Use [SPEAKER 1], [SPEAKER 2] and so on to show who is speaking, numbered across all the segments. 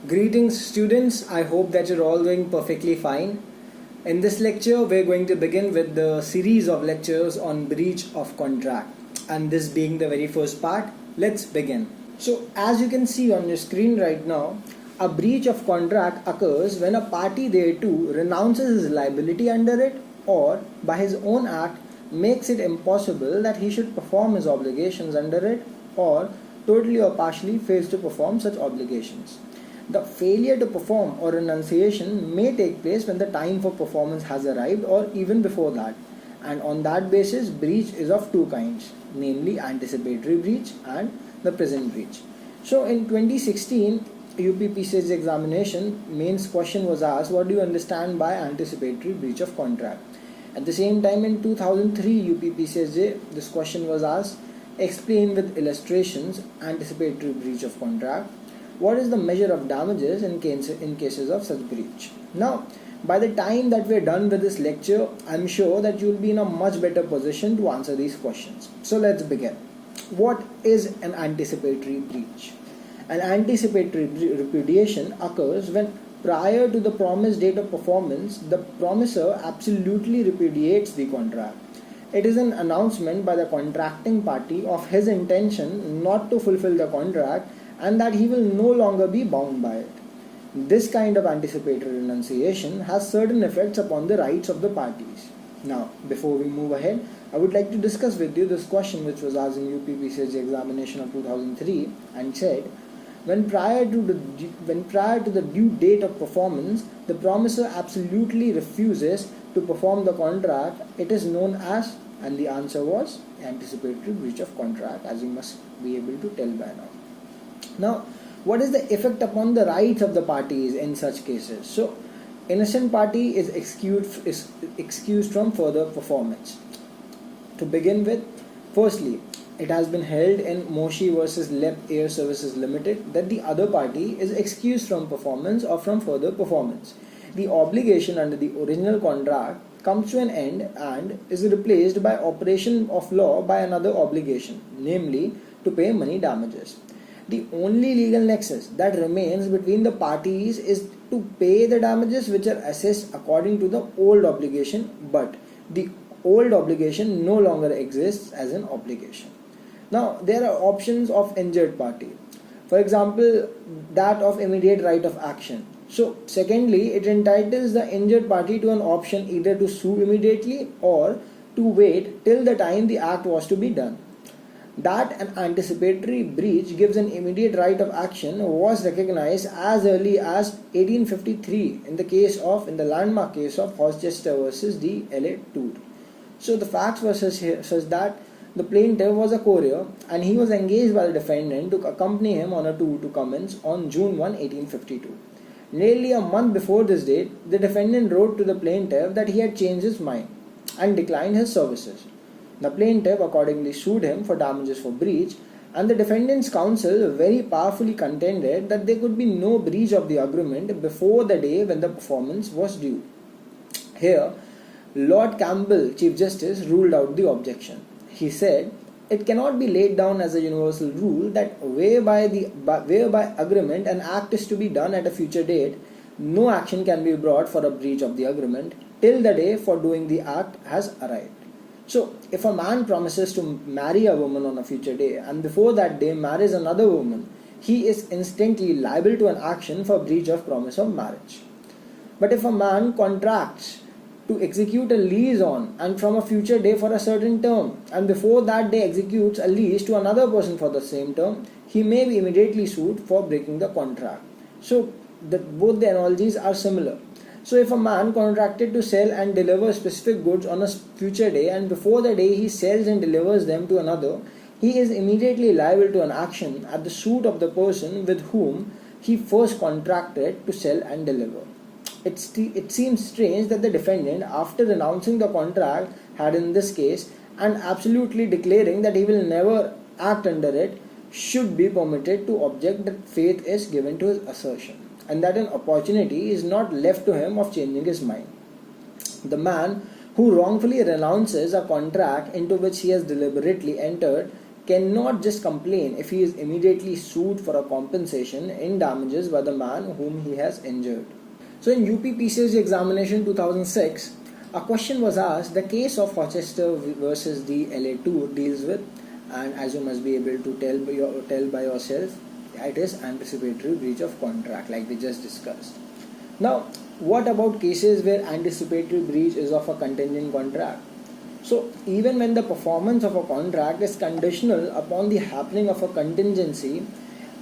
[SPEAKER 1] Greetings students, I hope that you're all doing perfectly fine. In this lecture, we're going to begin with the series of lectures on breach of contract. And this being the very first part, let's begin. So as you can see on your screen right now, a breach of contract occurs when a party thereto renounces his liability under it or by his own act makes it impossible that he should perform his obligations under it or totally or partially fails to perform such obligations. The failure to perform or renunciation may take place when the time for performance has arrived or even before that. And on that basis, breach is of two kinds, namely anticipatory breach and the present breach. So in 2016, UPPC's examination mains question was asked, what do you understand by anticipatory breach of contract? At the same time in 2003 UPPCJ, this question was asked, explain with illustrations anticipatory breach of contract. What is the measure of damages in cases of such breach? Now, by the time that we're done with this lecture, I'm sure that you'll be in a much better position to answer these questions. So let's begin. What is an anticipatory breach? An anticipatory repudiation occurs when prior to the promised date of performance, the promisor absolutely repudiates the contract. It is an announcement by the contracting party of his intention not to fulfill the contract and that he will no longer be bound by it. This kind of anticipatory renunciation has certain effects upon the rights of the parties. Now, before we move ahead, I would like to discuss with you this question which was asked in UPPC's examination of 2003 and said, when prior to the due date of performance, the promisor absolutely refuses to perform the contract, it is known as, and the answer was anticipatory breach of contract, as you must be able to tell by now. Now, what is the effect upon the rights of the parties in such cases? So, innocent party is excused from further performance. To begin with, firstly, it has been held in Moshi versus LEP Air Services Limited that the other party is excused from performance or from further performance. The obligation under the original contract comes to an end and is replaced by operation of law by another obligation, namely to pay money damages. The only legal nexus that remains between the parties is to pay the damages which are assessed according to the old obligation, but the old obligation no longer exists as an obligation. Now, there are options of injured party. For example, that of immediate right of action. So, secondly, it entitles the injured party to an option either to sue immediately or to wait till the time the act was to be done. That an anticipatory breach gives an immediate right of action was recognized as early as 1853 in the landmark case of Horchester versus the LA Tour. So the facts were such that the plaintiff was a courier and he was engaged by the defendant to accompany him on a tour to Cummins on June 1, 1852. Nearly a month before this date, the defendant wrote to the plaintiff that he had changed his mind and declined his services. The plaintiff accordingly sued him for damages for breach, and the defendant's counsel very powerfully contended that there could be no breach of the agreement before the day when the performance was due. Here, Lord Campbell, Chief Justice, ruled out the objection. He said, it cannot be laid down as a universal rule that whereby agreement an act is to be done at a future date, no action can be brought for a breach of the agreement till the day for doing the act has arrived. So, if a man promises to marry a woman on a future day and before that day marries another woman, he is instantly liable to an action for breach of promise of marriage. But if a man contracts to execute a lease on and from a future day for a certain term and before that day executes a lease to another person for the same term, he may be immediately sued for breaking the contract. So, both the analogies are similar. So if a man contracted to sell and deliver specific goods on a future day and before the day he sells and delivers them to another, he is immediately liable to an action at the suit of the person with whom he first contracted to sell and deliver. It seems strange that the defendant, after renouncing the contract, had in this case and absolutely declaring that he will never act under it, should be permitted to object that faith is given to his assertion, and that an opportunity is not left to him of changing his mind. The man who wrongfully renounces a contract into which he has deliberately entered cannot just complain if he is immediately sued for a compensation in damages by the man whom he has injured. So in UP examination 2006, a question was asked, the case of Rochester versus the LA2 deals with, and as you must be able to tell by yourself, it is anticipatory breach of contract like we just discussed. Now, what about cases where anticipatory breach is of a contingent contract? So, even when the performance of a contract is conditional upon the happening of a contingency,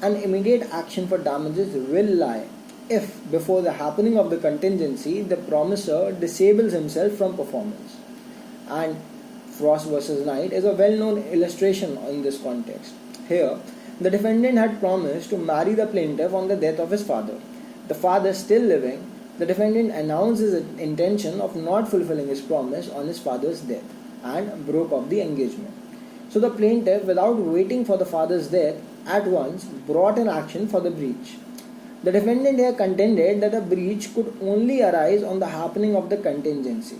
[SPEAKER 1] an immediate action for damages will lie if, before the happening of the contingency, the promisor disables himself from performance. And Frost versus Knight is a well-known illustration in this context. Here, the defendant had promised to marry the plaintiff on the death of his father. The father still living, the defendant announced his intention of not fulfilling his promise on his father's death and broke off the engagement. So the plaintiff, without waiting for the father's death, at once brought an action for the breach. The defendant here contended that a breach could only arise on the happening of the contingency.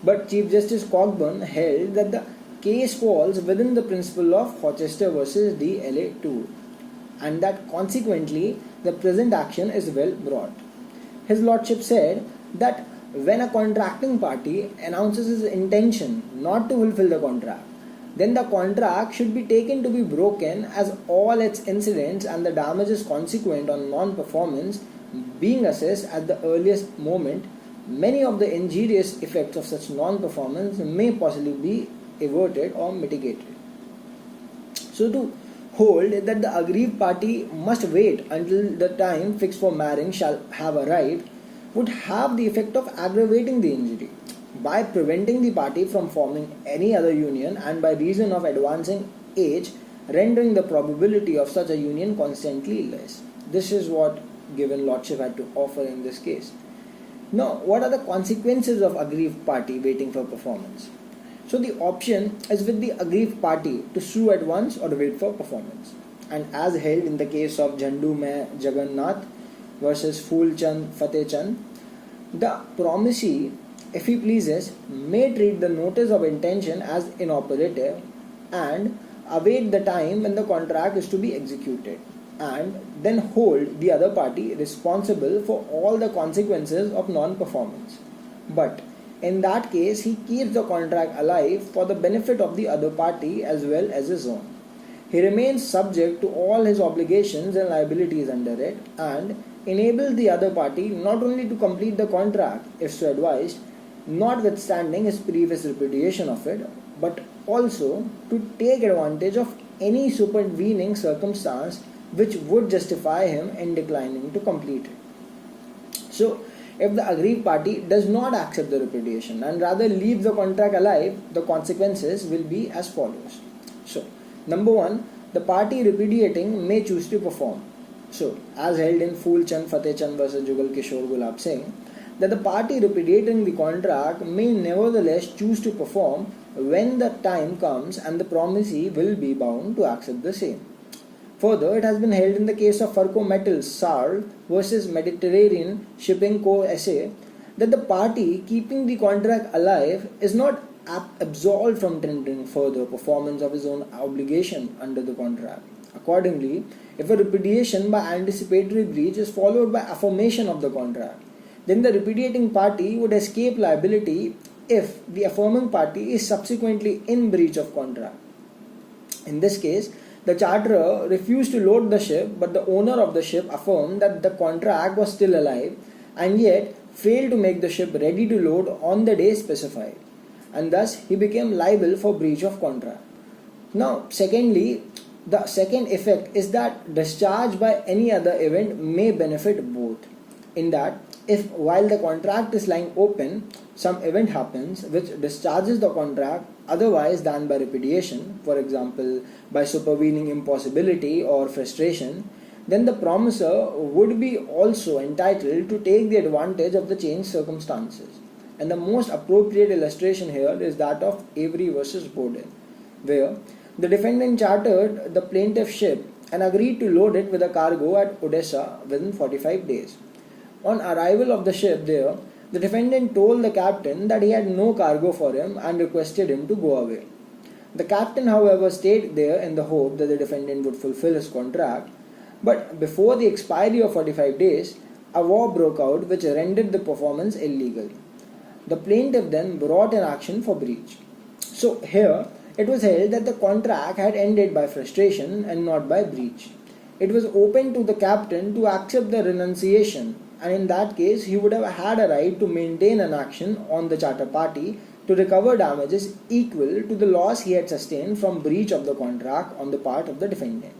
[SPEAKER 1] But Chief Justice Cockburn held that the case falls within the principle of Rochester versus the LA2 and that consequently the present action is well brought. His Lordship said that when a contracting party announces his intention not to fulfill the contract, then the contract should be taken to be broken as all its incidents and the damages consequent on non-performance being assessed at the earliest moment. Many of the injurious effects of such non-performance may possibly be averted or mitigated. So to hold that the aggrieved party must wait until the time fixed for marrying shall have arrived would have the effect of aggravating the injury by preventing the party from forming any other union and by reason of advancing age rendering the probability of such a union constantly less. This is what given Lordship had to offer in this case. Now, what are the consequences of aggrieved party waiting for performance? So the option is with the aggrieved party to sue at once or wait for performance. And as held in the case of Jhandu Mein Jagannath versus Phool Chand Fateh Chand, the promisee, if he pleases, may treat the notice of intention as inoperative and await the time when the contract is to be executed and then hold the other party responsible for all the consequences of non-performance. But in that case, he keeps the contract alive for the benefit of the other party as well as his own. He remains subject to all his obligations and liabilities under it and enables the other party not only to complete the contract, if so advised, notwithstanding his previous repudiation of it, but also to take advantage of any supervening circumstance which would justify him in declining to complete it. So, if the aggrieved party does not accept the repudiation and rather leaves the contract alive, the consequences will be as follows. So, number one, the party repudiating may choose to perform. So, as held in Phool Chand Fateh Chand versus Jugal Kishore Gulab Singh, that the party repudiating the contract may nevertheless choose to perform when the time comes and the promisee will be bound to accept the same. Further, it has been held in the case of Farco Metals SAR versus Mediterranean Shipping Co. SA that the party keeping the contract alive is not absolved from tendering further performance of his own obligation under the contract. Accordingly, if a repudiation by anticipatory breach is followed by affirmation of the contract, then the repudiating party would escape liability if the affirming party is subsequently in breach of contract. In this case, the charterer refused to load the ship, but the owner of the ship affirmed that the contract was still alive and yet failed to make the ship ready to load on the day specified, and thus he became liable for breach of contract. Now, secondly, the second effect is that discharge by any other event may benefit both, in that if while the contract is lying open, some event happens which discharges the contract otherwise than by repudiation, for example by supervening impossibility or frustration, then the promisor would be also entitled to take the advantage of the changed circumstances. And the most appropriate illustration here is that of Avery versus Bowden, where the defendant chartered the plaintiff's ship and agreed to load it with a cargo at Odessa within 45 days. On arrival of the ship there, the defendant told the captain that he had no cargo for him and requested him to go away. The captain, however, stayed there in the hope that the defendant would fulfill his contract, but before the expiry of 45 days, a war broke out which rendered the performance illegal. The plaintiff then brought an action for breach. So here, it was held that the contract had ended by frustration and not by breach. It was open to the captain to accept the renunciation, and in that case, he would have had a right to maintain an action on the charter party to recover damages equal to the loss he had sustained from breach of the contract on the part of the defendant.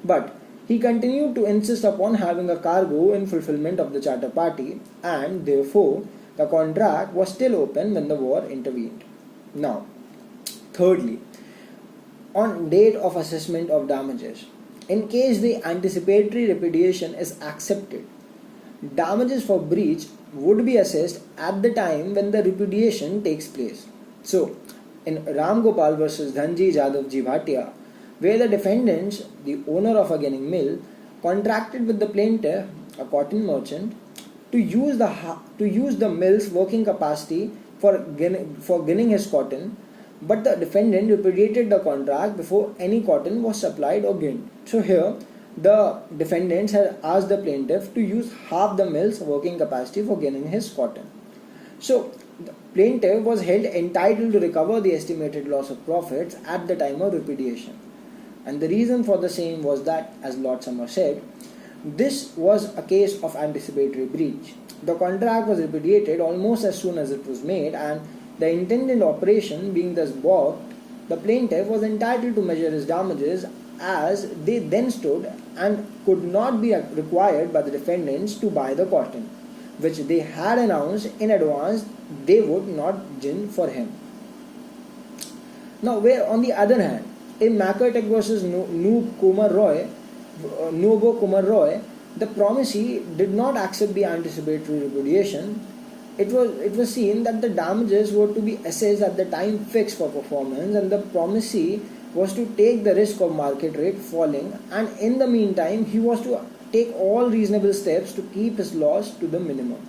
[SPEAKER 1] But he continued to insist upon having a cargo in fulfillment of the charter party, and therefore the contract was still open when the war intervened. Now, thirdly, on date of assessment of damages, in case the anticipatory repudiation is accepted, damages for breach would be assessed at the time when the repudiation takes place. So, in Ram Gopal versus Dhanji Jadavji Bhatia, where the defendants, the owner of a ginning mill, contracted with the plaintiff, a cotton merchant, to use the mill's working capacity for ginning his cotton, but the defendant repudiated the contract before any cotton was supplied or ginned. So here, the defendants had asked the plaintiff to use half the mill's working capacity for ginning his cotton. So the plaintiff was held entitled to recover the estimated loss of profits at the time of repudiation. And the reason for the same was that, as Lord Summer said, this was a case of anticipatory breach. The contract was repudiated almost as soon as it was made, and the intended operation being thus balked, the plaintiff was entitled to measure his damages as they then stood and could not be required by the defendants to buy the cotton, which they had announced in advance they would not gin for him. Now, where on the other hand, in Makartek versus Noob Kumar Roy, the promisee did not accept the anticipatory repudiation. It was seen that the damages were to be assessed at the time fixed for performance, and the promisee was to take the risk of market rate falling, and in the meantime he was to take all reasonable steps to keep his loss to the minimum.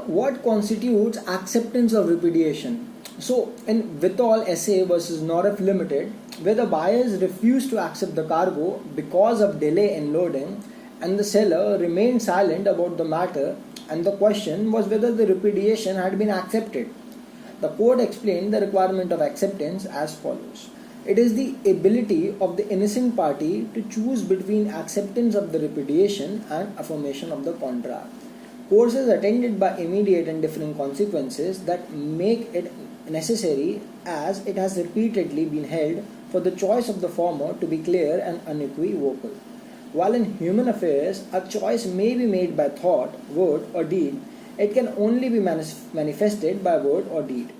[SPEAKER 1] What constitutes acceptance of repudiation? So in Withall SA versus Noref Limited, where the buyers refused to accept the cargo because of delay in loading, and the seller remained silent about the matter, and the question was whether the repudiation had been accepted. The court explained the requirement of acceptance as follows. It is the ability of the innocent party to choose between acceptance of the repudiation and affirmation of the contract. Courses attended by immediate and differing consequences that make it necessary, as it has repeatedly been held, for the choice of the former to be clear and unequivocal. While in human affairs, a choice may be made by thought, word or deed, it can only be manifested by word or deed.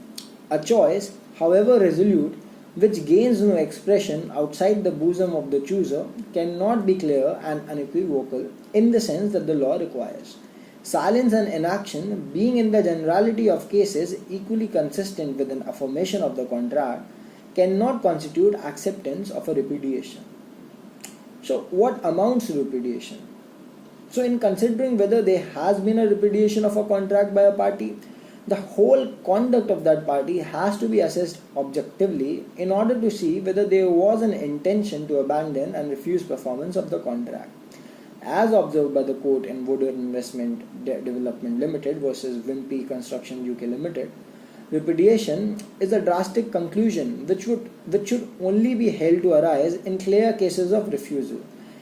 [SPEAKER 1] A choice, however resolute, which gains no expression outside the bosom of the chooser, cannot be clear and unequivocal in the sense that the law requires. Silence and inaction, being in the generality of cases equally consistent with an affirmation of the contract, cannot constitute acceptance of a repudiation. So, what amounts to repudiation? So, in considering whether there has been a repudiation of a contract by a party, the whole conduct of that party has to be assessed objectively in order to see whether there was an intention to abandon and refuse performance of the contract. As observed by the court in Woodward Investment Development Limited versus Wimpy Construction UK Limited, repudiation is a drastic conclusion which should only be held to arise in clear cases of refusal,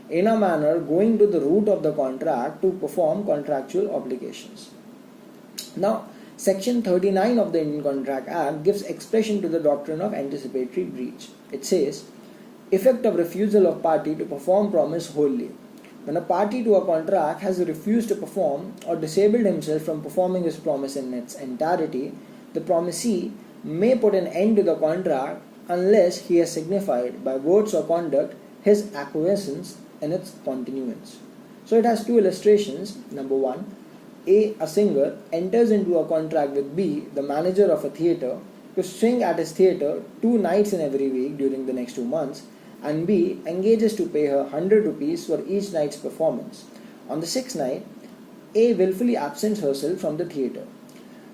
[SPEAKER 1] in a manner going to the root of the contract to perform contractual obligations. Now, Section 39 of the Indian Contract Act gives expression to the doctrine of anticipatory breach. It says, effect of refusal of party to perform promise wholly. When a party to a contract has refused to perform or disabled himself from performing his promise in its entirety, the promisee may put an end to the contract unless he has signified by words or conduct his acquiescence in its continuance. So it has two illustrations. Number one, A singer enters into a contract with B, the manager of a theatre, to sing at his theatre 2 nights in every week during the next 2 months, and B engages to pay her 100 rupees for each night's performance. On the 6th night, A willfully absents herself from the theatre.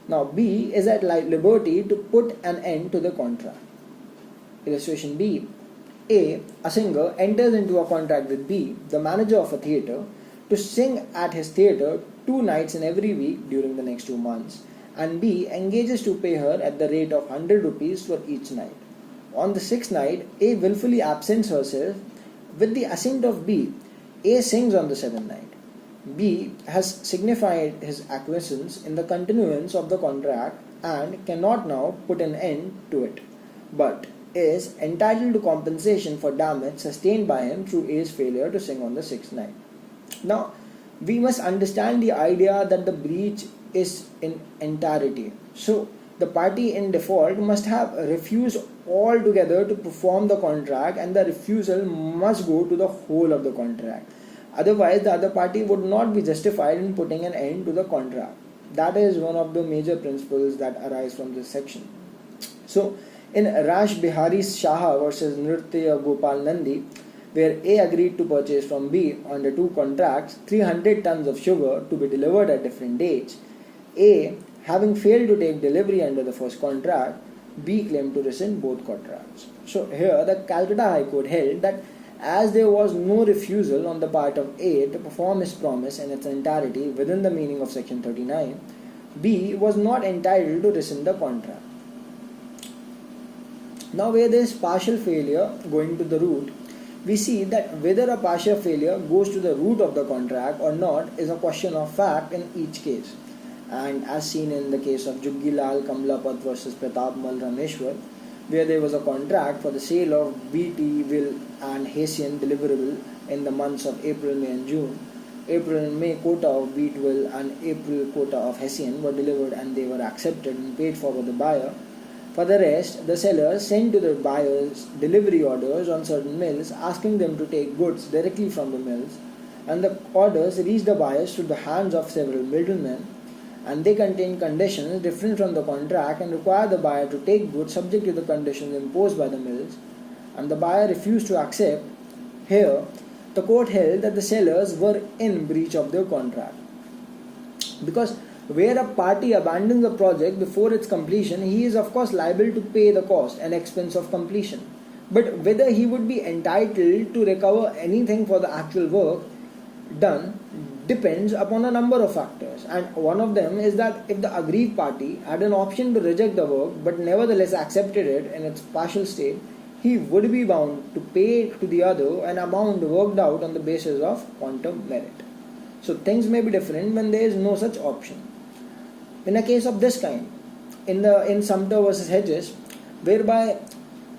[SPEAKER 1] Now B is at liberty to put an end to the contract. Illustration B. A singer enters into a contract with B, the manager of a theatre, to sing at his theatre 2 nights in every week during the next 2 months, and B engages to pay her at the rate of 100 rupees for each night. On the 6th night, A willfully absents herself. With the assent of B, A sings on the 7th night. B has signified his acquiescence in the continuance of the contract and cannot now put an end to it, but is entitled to compensation for damage sustained by him through A's failure to sing on the 6th night. Now, we must understand the idea that the breach is in entirety. So, the party in default must have refused altogether to perform the contract, and the refusal must go to the whole of the contract. Otherwise, the other party would not be justified in putting an end to the contract. That is one of the major principles that arise from this section. So, in Rash Bihari Shaha versus Nritya Gopal Nandi, where A agreed to purchase from B under 2 contracts 300 tons of sugar to be delivered at different dates, A, having failed to take delivery under the first contract, B claimed to rescind both contracts. So here the Calcutta High Court held that as there was no refusal on the part of A to perform his promise in its entirety within the meaning of section 39, B was not entitled to rescind the contract. Now where there is partial failure going to the root, we see that whether a partial failure goes to the root of the contract or not is a question of fact in each case. And as seen in the case of Juggilal Kamlapat versus Pratap Mal Rameshwar, where there was a contract for the sale of BT, Will and Hessian deliverable in the months of April, May and June. April and May quota of Wheat Will and April quota of Hessian were delivered and they were accepted and paid for by the buyer. For the rest, the sellers sent to the buyers delivery orders on certain mills asking them to take goods directly from the mills, and the orders reached the buyers through the hands of several middlemen, and they contain conditions different from the contract and require the buyer to take goods subject to the conditions imposed by the mills, and the buyer refused to accept. Here, the court held that the sellers were in breach of their contract. Because where a party abandons a project before its completion, he is of course liable to pay the cost and expense of completion. But whether he would be entitled to recover anything for the actual work done depends upon a number of factors, and one of them is that if the aggrieved party had an option to reject the work but nevertheless accepted it in its partial state, he would be bound to pay to the other an amount worked out on the basis of quantum merit. So things may be different when there is no such option. In a case of this kind, in Sumter versus Hedges, whereby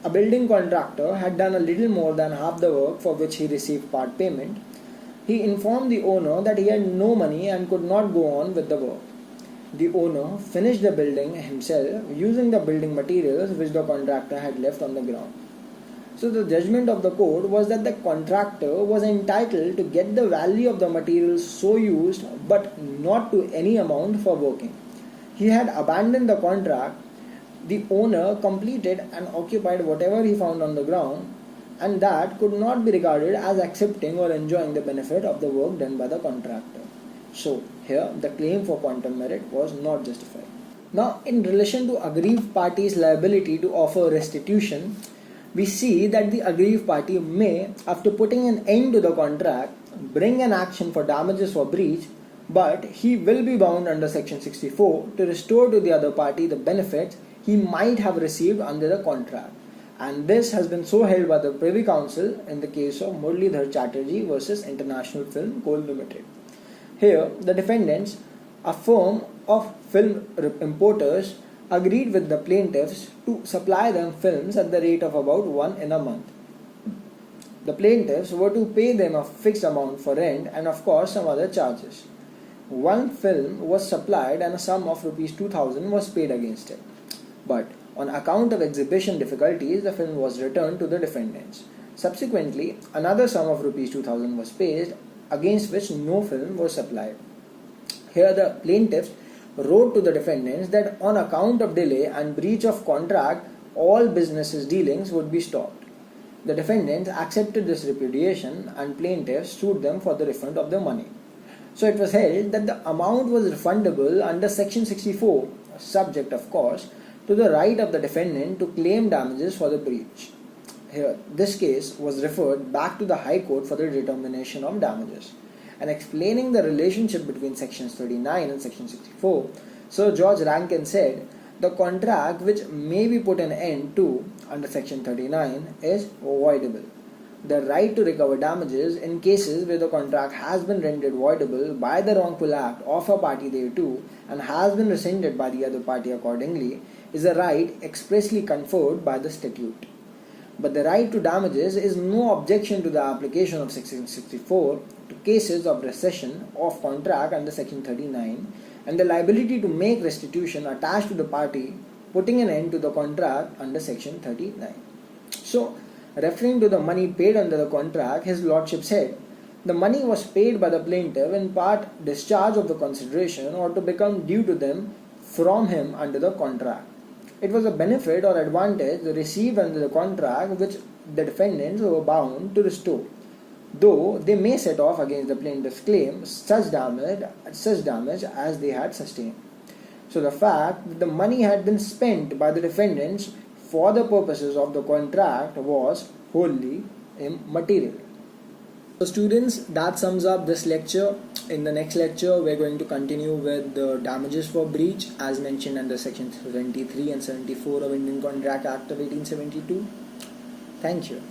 [SPEAKER 1] a building contractor had done a little more than half the work for which he received part payment, he informed the owner that he had no money and could not go on with the work. The owner finished the building himself using the building materials which the contractor had left on the ground. So the judgment of the court was that the contractor was entitled to get the value of the materials so used but not to any amount for working. He had abandoned the contract. The owner completed and occupied whatever he found on the ground, and that could not be regarded as accepting or enjoying the benefit of the work done by the contractor. So here the claim for quantum merit was not justified. Now in relation to aggrieved party's liability to offer restitution, we see that the aggrieved party may, after putting an end to the contract, bring an action for damages for breach, but he will be bound under section 64 to restore to the other party the benefits he might have received under the contract. And this has been so held by the Privy Council in the case of Muralidhar Chatterjee versus International Film Co. Limited. Here, the defendants, a firm of film importers, agreed with the plaintiffs to supply them films at the rate of about one in a month. The plaintiffs were to pay them a fixed amount for rent and of course some other charges. One film was supplied and a sum of rupees 2000 was paid against it. But on account of exhibition difficulties, the film was returned to the defendants. Subsequently, another sum of rupees 2000 was paid, against which no film was supplied. Here the plaintiffs wrote to the defendants that on account of delay and breach of contract, all businesses dealings would be stopped. The defendants accepted this repudiation and plaintiffs sued them for the refund of their money. So it was held that the amount was refundable under section 64, subject of course to the right of the defendant to claim damages for the breach. here, this case was referred back to the High Court for the determination of damages. And explaining the relationship between sections 39 and section 64, Sir George Rankin said, the contract which may be put an end to under section 39 is voidable. The right to recover damages in cases where the contract has been rendered voidable by the wrongful act of a party thereto and has been rescinded by the other party accordingly is a right expressly conferred by the statute. But the right to damages is no objection to the application of section 64 to cases of rescission of contract under section 39 and the liability to make restitution attached to the party putting an end to the contract under section 39. So, referring to the money paid under the contract, his lordship said, the money was paid by the plaintiff in part discharge of the consideration or to become due to them from him under the contract. It was a benefit or advantage received under the contract which the defendants were bound to restore, though they may set off against the plaintiff's claim such damage as they had sustained. So the fact that the money had been spent by the defendants for the purposes of the contract was wholly immaterial. So students, that sums up this lecture. In the next lecture, we're going to continue with the damages for breach as mentioned under section 73 and 74 of Indian Contract Act of 1872. Thank you.